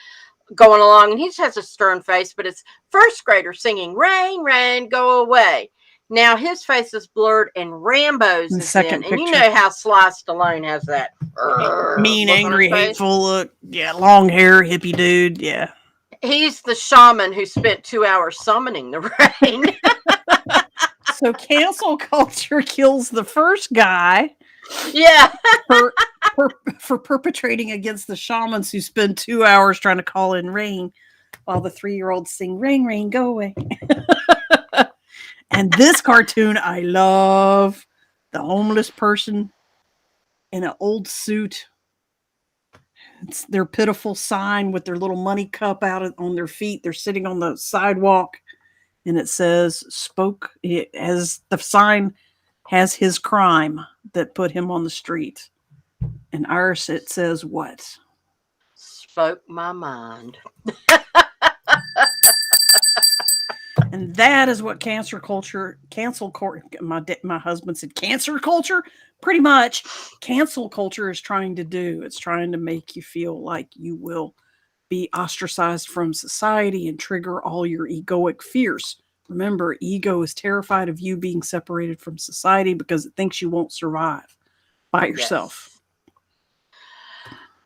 going along, and he just has a stern face, but it's first grader singing "Rain, Rain, Go Away." Now his face is blurred, and Rambo's And is second in, and you picture. know how Sly Stallone has that Mean, look on angry, his face. hateful look. Yeah, long hair, hippie dude. Yeah. He's the shaman who spent 2 hours summoning the rain. So cancel culture kills the first guy Yeah. for, for perpetrating against the shamans who spend 2 hours trying to call in rain while the 3-year-olds sing "Rain, Rain, Go Away." And this cartoon I love. The homeless person in an old suit. It's their pitiful sign with their little money cup out on their feet. They're sitting on the sidewalk, and it says "spoke." As the sign has his crime that put him on the street. And ours, it says what? Spoke my mind. And that is what cancel culture, my husband said cancer culture. Pretty much, cancel culture is trying to do. It's trying to make you feel like you will be ostracized from society and trigger all your egoic fears. Remember, ego is terrified of you being separated from society because it thinks you won't survive by yourself. Yes.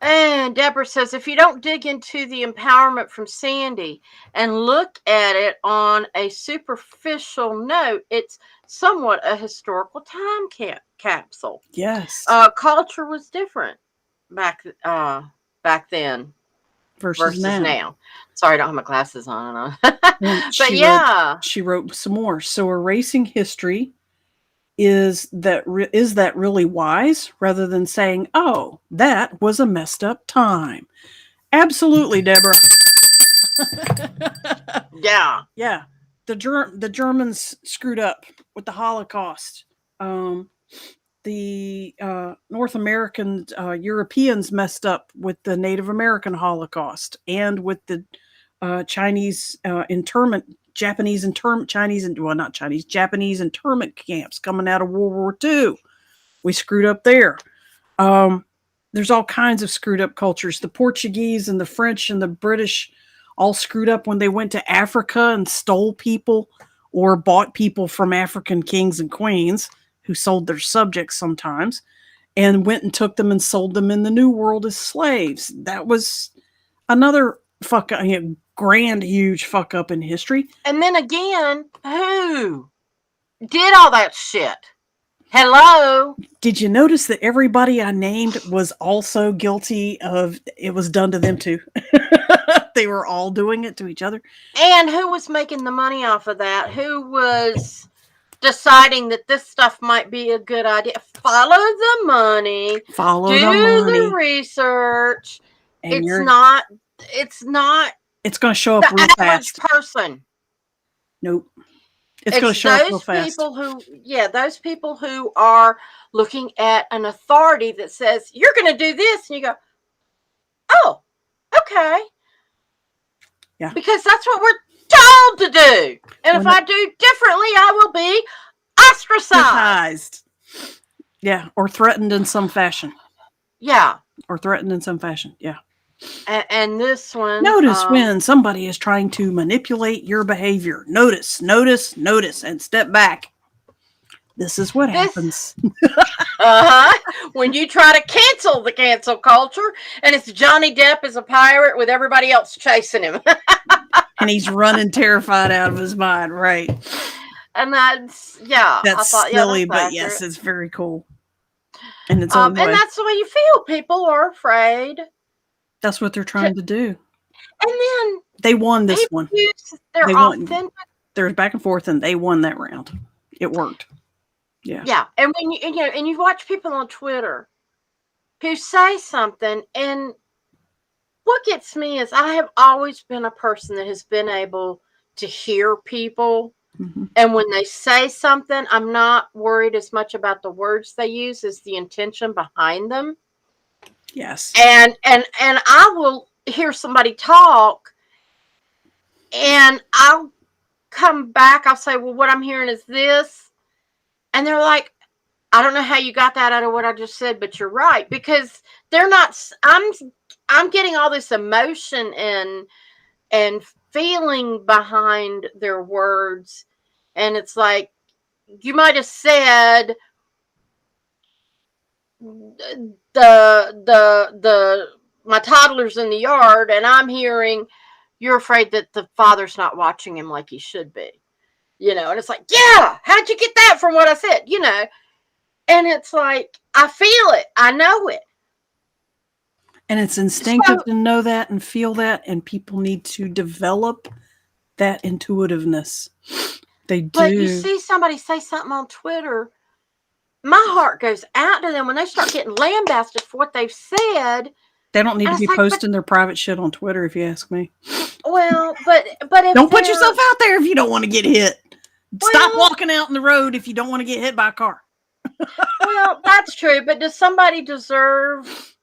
And Deborah says, if you don't dig into the empowerment from Sandy and look at it on a superficial note, it's somewhat a historical time capsule. Yes. Culture was different back then versus now. Sorry, I don't have my glasses on. But yeah. She wrote some more. So erasing history is that really wise, rather than saying, "Oh, that was a messed up time"? Absolutely, Deborah. Yeah. Yeah. The Germans screwed up with the Holocaust. The North American Europeans messed up with the Native American Holocaust and with the Japanese internment camps coming out of World War II. We screwed up there. There's all kinds of screwed up cultures. The Portuguese and the French and the British all screwed up when they went to Africa and stole people or bought people from African kings and queens who sold their subjects sometimes and went and took them and sold them in the New World as slaves. That was another grand, huge fuck up in history. And then again, who did all that shit? Hello? Did you notice that everybody I named was also guilty of it was done to them too? They were all doing it to each other. And who was making the money off of that? Who was deciding that this stuff might be a good idea? Follow the money. Do the research. And it's not it's going to show up real fast. The average person. Nope. It's going to show up real fast. Those people who are looking at an authority that says, you're going to do this. And you go, oh, okay. Yeah. Because that's what we're told to do. And if I do differently, I will be ostracized. Yeah. Or threatened in some fashion. Yeah. Yeah. And this one. Notice when somebody is trying to manipulate your behavior. Notice, and step back. This is what happens. When you try to cancel the cancel culture, and it's Johnny Depp as a pirate with everybody else chasing him. And he's running terrified out of his mind, right? And that's silly, but yes, it's very cool. And it's and that's the way you feel. People are afraid. That's what they're trying to do. And then they won this one. They're authentic. There's back and forth, and they won that round. It worked. Yeah. Yeah. And when you watch people on Twitter who say something, and what gets me is I have always been a person that has been able to hear people. Mm-hmm. And when they say something, I'm not worried as much about the words they use as the intention behind them. Yes. And I will hear somebody talk, and I'll come back. I'll say, well, what I'm hearing is this. And they're like, I don't know how you got that out of what I just said, but you're right. Because they're not, I'm getting all this emotion and feeling behind their words, and it's like you might have said the my toddler's in the yard, and I'm hearing you're afraid that the father's not watching him like he should be, and it's like, yeah, how'd you get that from what I said, and it's like, I feel it, I know it. And it's instinctive So, to know that and feel that, and people need to develop that intuitiveness. They but you do. see somebody say something on Twitter, my heart goes out to them when they start getting lambasted for what they've said. They don't need And to it's be like, posting their private shit on Twitter, if you ask me. but if Don't put yourself out there if you don't want to get hit. Stop well, walking out in the road if you don't want to get hit by a car. well, that's true. But does somebody deserve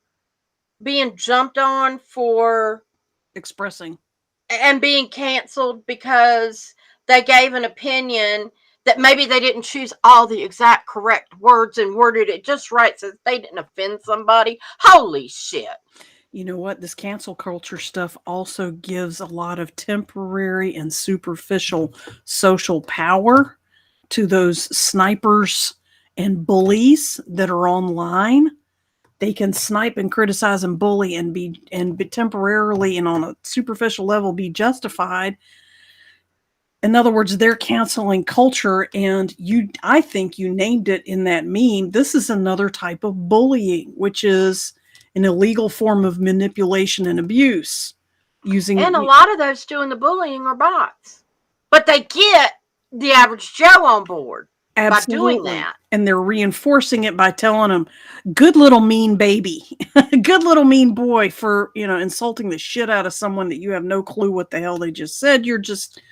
being jumped on for Expressing. and being canceled because they gave an opinion that maybe they didn't choose all the exact correct words and worded it just right so they didn't offend somebody? Holy shit. You know what? This cancel culture stuff also gives a lot of temporary and superficial social power to those snipers and bullies that are online. They can snipe and criticize and bully and be temporarily and on a superficial level be justified. In other words, they're canceling culture, and I think you named it in that meme. This is another type of bullying, which is an illegal form of manipulation and abuse. And a lot of those doing the bullying are bots. But they get the average Joe on board by doing that. And they're reinforcing it by telling them, good little mean baby, good little mean boy, for, insulting the shit out of someone that you have no clue what the hell they just said. You're just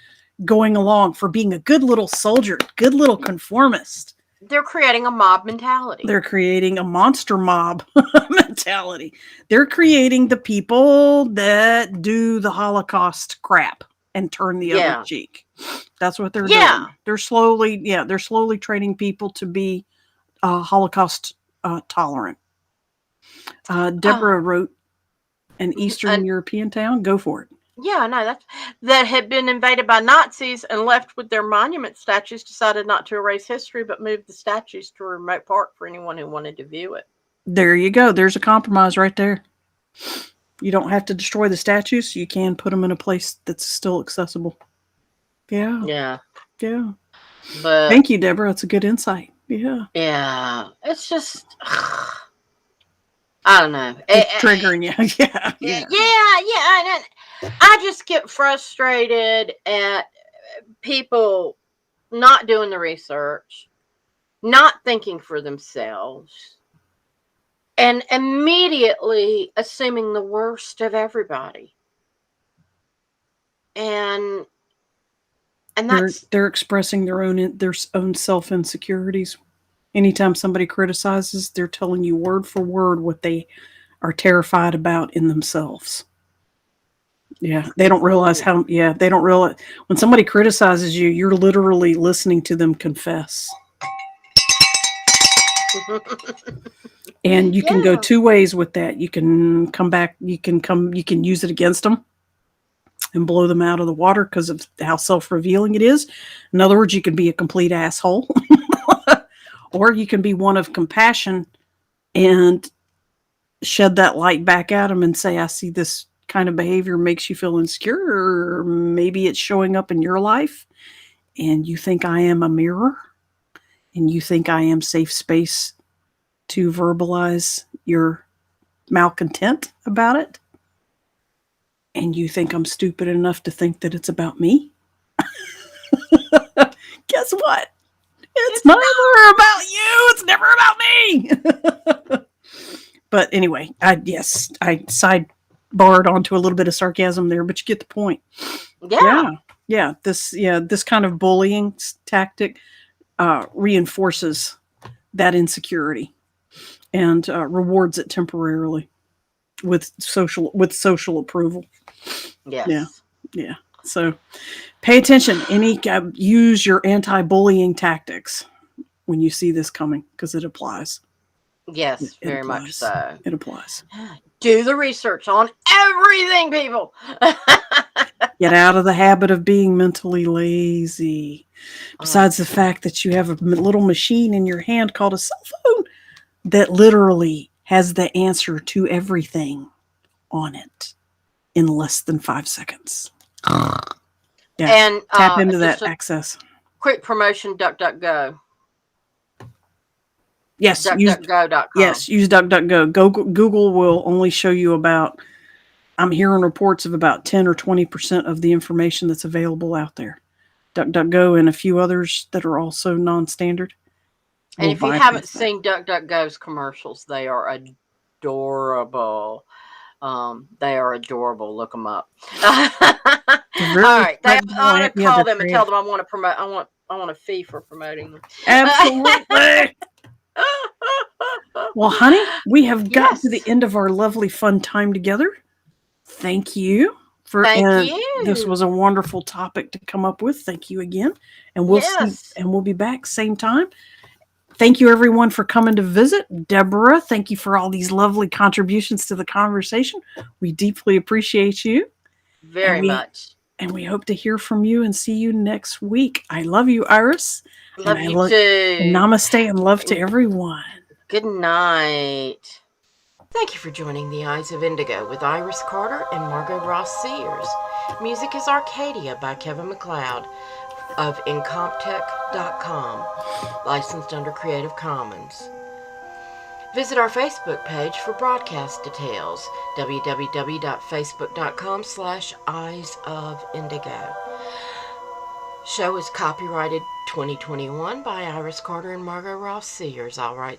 going along for being a good little soldier, good little conformist. They're creating a mob mentality. They're creating a monster mob mentality. They're creating the people that do the Holocaust crap and turn the other cheek. That's what they're doing. They're slowly training people to be Holocaust tolerant. Deborah wrote an Eastern European town. Go for it. Yeah, no, that had been invaded by Nazis and left with their monument statues, decided not to erase history, but moved the statues to a remote park for anyone who wanted to view it. There you go. There's a compromise right there. You don't have to destroy the statues. You can put them in a place that's still accessible. Yeah. Yeah. Yeah. But thank you, Deborah. That's a good insight. Yeah. Yeah. It's just, I don't know. It's triggering you. Yeah. Yeah. I just get frustrated at people not doing the research, not thinking for themselves, and immediately assuming the worst of everybody. And that's they're expressing their own self insecurities. Anytime somebody criticizes, they're telling you word for word what they are terrified about in themselves. Yeah, they don't realize they don't realize when somebody criticizes you, you're literally listening to them confess. And you can go two ways with that. You can come back, you can use it against them and blow them out of the water because of how self-revealing it is. In other words, you can be a complete asshole. Or you can be one of compassion and shed that light back at them and say, I see this kind of behavior makes you feel insecure, or maybe it's showing up in your life and you think I am a mirror and you think I am safe space to verbalize your malcontent about it. And you think I'm stupid enough to think that it's about me. Guess what? It's never about you. It's never about me. But anyway, I sidebarred onto a little bit of sarcasm there, but you get the point. Yeah. This kind of bullying tactic reinforces that insecurity and rewards it temporarily with social approval. Yes. Yeah. So pay attention. Use your anti-bullying tactics when you see this coming, because it applies. Yes, very much so. It applies. Do the research on everything, people. Get out of the habit of being mentally lazy. Besides the fact that you have a little machine in your hand called a cell phone that literally has the answer to everything on it in less than 5 seconds. Yeah. And Tap into just that a access. quick promotion, DuckDuckGo. Yes, use DuckDuckGo.com. yes, use DuckDuckGo. Google will only show you about. I'm hearing reports of about 10 or 20% of the information that's available out there. DuckDuckGo and a few others that are also non-standard. And will if you bypass haven't that. seen DuckDuckGo's commercials, they are adorable. They are adorable. Look them up. All right, I ought to call them and tell them I want to promote. I want a fee for promoting them. Absolutely. Well, honey, we have got to the Yes. end of our lovely fun time together. Thank you Thank This was a you. wonderful topic to come up with. Thank you again, and we'll see. Yes. And we'll be back same time. Thank you, everyone, for coming to visit. Deborah, thank you for all these lovely contributions to the conversation. We deeply appreciate you. Very much. And we hope to hear from you and see you next week. I love you, Iris. Love and you too. And namaste and love to everyone. Good night. Thank you for joining the Eyes of Indigo with Iris Carter and Margot Ross Sears. Music is Arcadia by Kevin MacLeod of Incomptech.com, licensed under Creative Commons. Visit our Facebook page for broadcast details, www.facebook.com/Eyes of Indigo. Show is copyrighted 2021 by Iris Carter and Margot Ross Sears. All right.